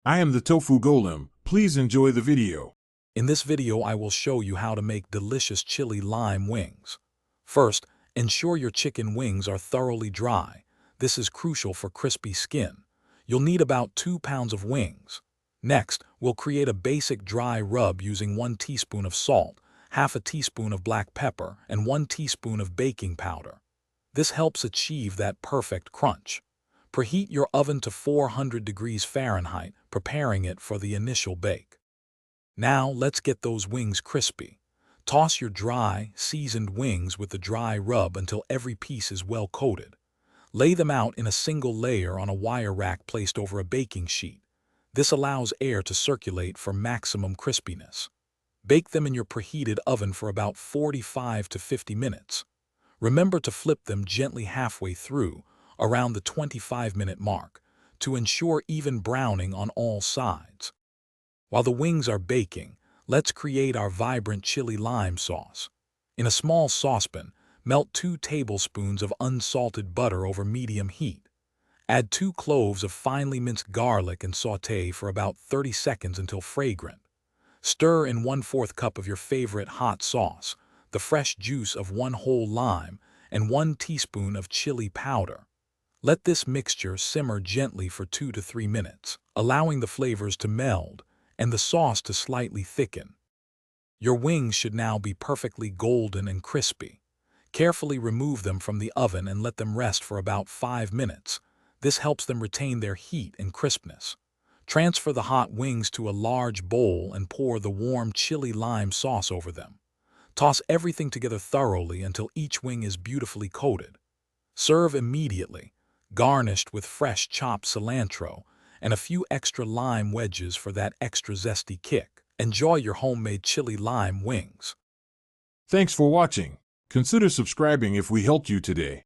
I am the Tofu Golem. Please enjoy the video. In this video, I will show you how to make delicious chili lime wings. First, ensure your chicken wings are thoroughly dry. This is crucial for crispy skin. You'll need about 2 pounds of wings. Next, we'll create a basic dry rub using 1 teaspoon of salt, half a teaspoon of black pepper, and 1 teaspoon of baking powder. This helps achieve that perfect crunch. Preheat your oven to 400 degrees Fahrenheit, preparing it for the initial bake. Now, let's get those wings crispy. Toss your dry, seasoned wings with the dry rub until every piece is well coated. Lay them out in a single layer on a wire rack placed over a baking sheet. This allows air to circulate for maximum crispiness. Bake them in your preheated oven for about 45 to 50 minutes. Remember to flip them gently halfway through, around the 25-minute mark, to ensure even browning on all sides. While the wings are baking, let's create our vibrant chili lime sauce. In a small saucepan, melt 2 tablespoons of unsalted butter over medium heat. Add 2 cloves of finely minced garlic and sauté for about 30 seconds until fragrant. Stir in 1/4 cup of your favorite hot sauce, the fresh juice of 1 whole lime, and 1 teaspoon of chili powder. Let this mixture simmer gently for 2 to 3 minutes, allowing the flavors to meld and the sauce to slightly thicken. Your wings should now be perfectly golden and crispy. Carefully remove them from the oven and let them rest for about 5 minutes. This helps them retain their heat and crispness. Transfer the hot wings to a large bowl and pour the warm chili lime sauce over them. Toss everything together thoroughly until each wing is beautifully coated. Serve immediately, garnished with fresh chopped cilantro and a few extra lime wedges for that extra zesty kick. Enjoy your homemade chili lime wings. Thanks for watching. Consider subscribing if we helped you today.